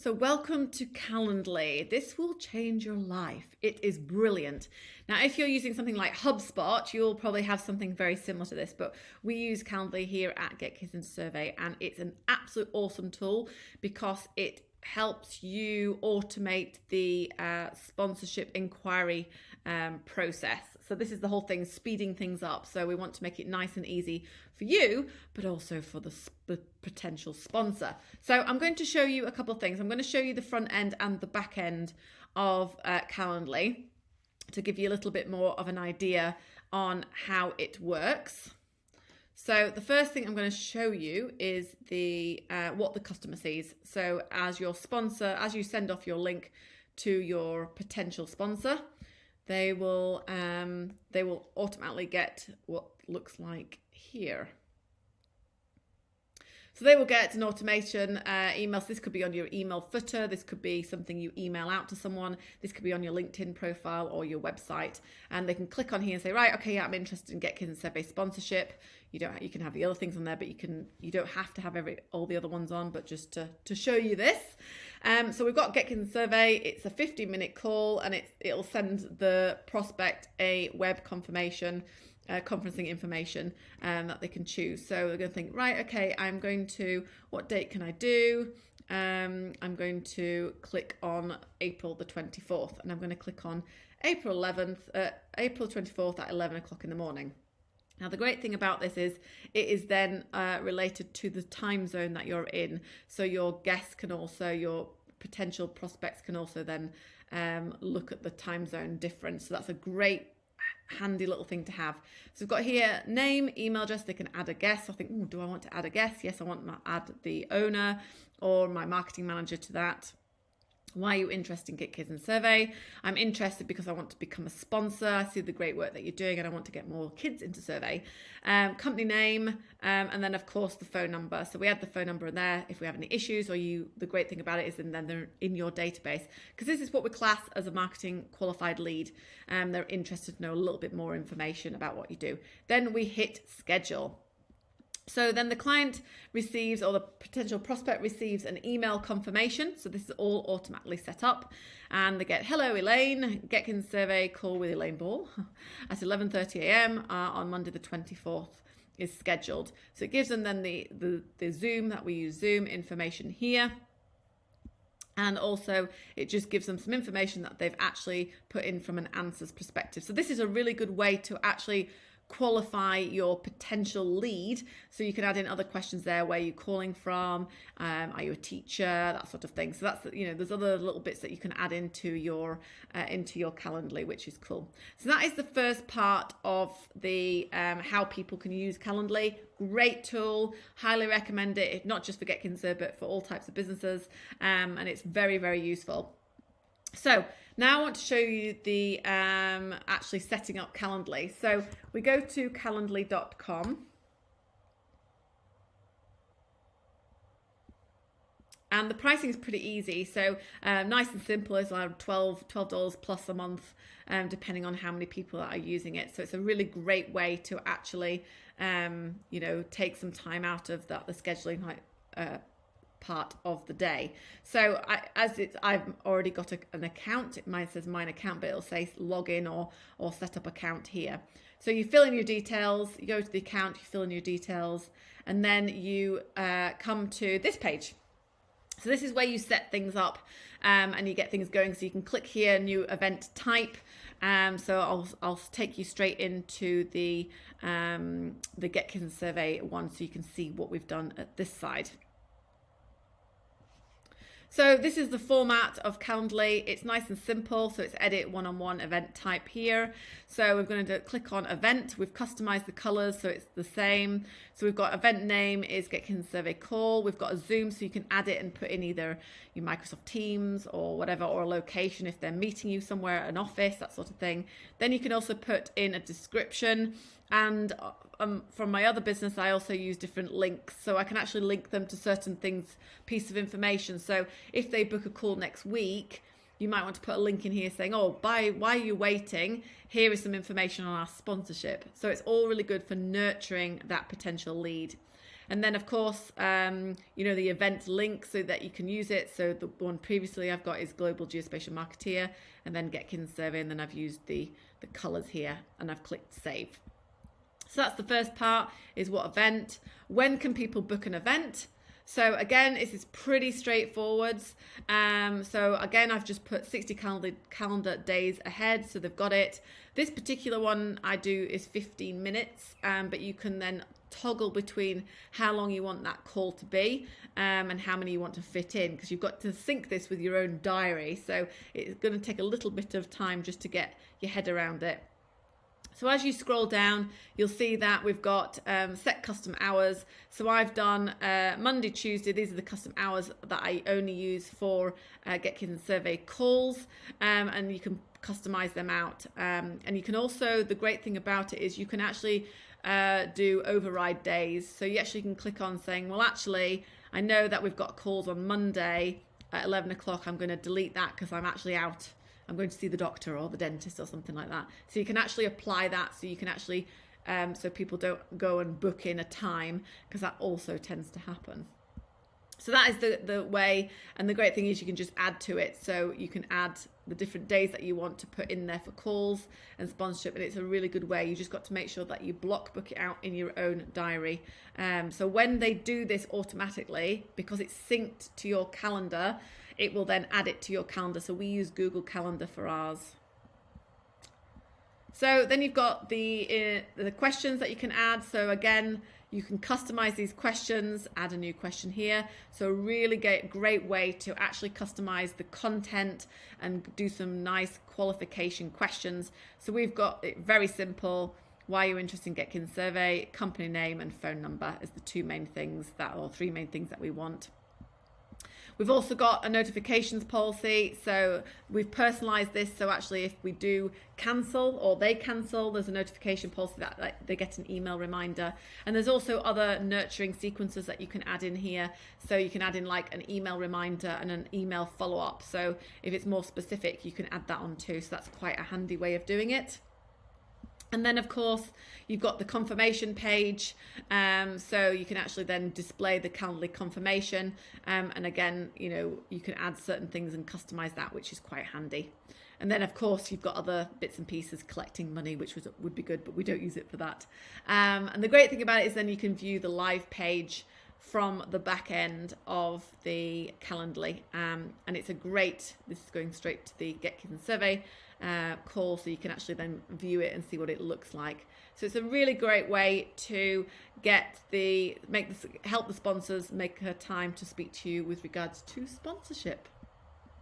So welcome to Calendly. This will change your life. It is brilliant. Now, if you're using something like HubSpot, you'll probably have something very similar to this, but we use Calendly here at Get Kids Into Survey, and it's an absolute awesome tool because it helps you automate the sponsorship inquiry process. So this is the whole thing, speeding things up. So we want to make it nice and easy for you, but also for the potential sponsor. So I'm going to show you a couple of things. I'm going to show you the front end and the back end of Calendly to give you a little bit more of an idea on how it works. So the first thing I'm going to show you is the what the customer sees. So as your sponsor, as you send off your link to your potential sponsor, they will automatically get what looks like here. So they will get an automation email. So this could be on your email footer. This could be something you email out to someone. This could be on your LinkedIn profile or your website. And they can click on here and say, right, okay, yeah, I'm interested in Get Kids Into Survey sponsorship. You can have the other things on there, but you don't have to have all the other ones on, but just to show you this. So we've got Get Kids Into Survey. It's a 15-minute call, and it'll send the prospect a web confirmation. Conferencing information that they can choose. So they're going to think, right, okay, what date can I do? I'm going to click on April the 24th, and I'm going to click on April 24th at 11 o'clock in the morning. Now, the great thing about this is it is then related to the time zone that you're in. So your potential prospects can also then look at the time zone difference. So that's a great handy little thing to have. So we've got here name, email address. They can add a guest. I think, do I want to add a guest? Yes, I want to add the owner or my marketing manager to that. Why are you interested in Get Kids Into Survey? I'm interested because I want to become a sponsor. I see the great work that you're doing and I want to get more kids into survey. Company name, and then of course the phone number. So we add the phone number in there if we have any issues, the great thing about it is then they're in your database, because this is what we class as a marketing qualified lead. They're interested to know a little bit more information about what you do. Then we hit schedule. So then the client receives, or the potential prospect receives, an email confirmation. So this is all automatically set up, and they get, hello Elaine, Get Kids Into Survey call with Elaine Ball at 11:30 a.m. On Monday the 24th is scheduled. So it gives them then the Zoom, that we use Zoom information here. And also it just gives them some information that they've actually put in from an answers perspective. So this is a really good way to actually qualify your potential lead. So you can add in other questions there. Where are you calling from? Are you a teacher? That sort of thing. So that's, there's other little bits that you can add into your Calendly, which is cool. So that is the first part of the how people can use Calendly. Great tool, highly recommend it, not just for Get Kids Into Survey, but for all types of businesses. And it's very, very useful. So now I want to show you the actually setting up Calendly. So we go to calendly.com. And the pricing is pretty easy. So nice and simple. It's like $12 plus a month, depending on how many people are using it. So it's a really great way to actually, take some time out of the scheduling part of the day. So I've already got an account. Mine says mine account, but it'll say login or set up account here. So you fill in your details, you go to the account, you fill in your details, and then you come to this page. So this is where you set things up and you get things going. So you can click here, new event type. So I'll take you straight into the Get Kids Into Survey one, so you can see what we've done at this side. So this is the format of Calendly. It's nice and simple. So it's edit one-on-one event type here. So we're going to click on event. We've customized the colors so it's the same. So we've got event name is Get Kids Into Survey call. We've got a Zoom, so you can add it and put in either your Microsoft Teams or whatever, or a location if they're meeting you somewhere, an office, that sort of thing. Then you can also put in a description. And from my other business, I also use different links, so I can actually link them to certain things, piece of information. So if they book a call next week, you might want to put a link in here saying, why are you waiting? Here is some information on our sponsorship. So it's all really good for nurturing that potential lead. And then of course, you know, the event link so that you can use it. So the one previously I've got is Global Geospatial Marketeer, and then Get Kids Survey, and then I've used the colors here and I've clicked save. So that's the first part, is what event. When can people book an event? So again, this is pretty straightforward. So again, I've just put 60 calendar days ahead, so they've got it. This particular one I do is 15 minutes, but you can then toggle between how long you want that call to be and how many you want to fit in, because you've got to sync this with your own diary. So it's going to take a little bit of time just to get your head around it. So as you scroll down, you'll see that we've got set custom hours. So I've done Monday, Tuesday. These are the custom hours that I only use for Get Kids Survey calls, and you can customize them out. And you can also, the great thing about it is you can actually do override days. So you actually can click on saying, well, actually, I know that we've got calls on Monday at 11 o'clock. I'm going to delete that because I'm actually out. I'm going to see the doctor or the dentist or something like that. So you can actually apply that, so you can actually, so people don't go and book in a time, because that also tends to happen. So that is the way, and the great thing is you can just add to it. So you can add the different days that you want to put in there for calls and sponsorship, and it's a really good way. You just got to make sure that you book it out in your own diary. So when they do this automatically, because it's synced to your calendar, it will then add it to your calendar. So we use Google Calendar for ours. So then you've got the questions that you can add. So again, you can customize these questions, add a new question here. So a really great way to actually customize the content and do some nice qualification questions. So we've got it very simple. Why you're interested in Get Kids Survey, company name and phone number is the three main things that we want. We've also got a notifications policy, so we've personalized this. So actually, if we do cancel or they cancel, there's a notification policy that they get an email reminder. And there's also other nurturing sequences that you can add in here. So you can add in like an email reminder and an email follow-up. So if it's more specific, you can add that on too. So that's quite a handy way of doing it. And then, of course, you've got the confirmation page. So you can actually then display the Calendly confirmation. And again, you know, you can add certain things and customize that, which is quite handy. And then, of course, you've got other bits and pieces, collecting money, which would be good, but we don't use it for that. And the great thing about it is then you can view the live page from the back end of the Calendly. And it's this is going straight to the Get Kids Survey call, so you can actually then view it and see what it looks like. So it's a really great way to help the sponsors make time to speak to you with regards to sponsorship.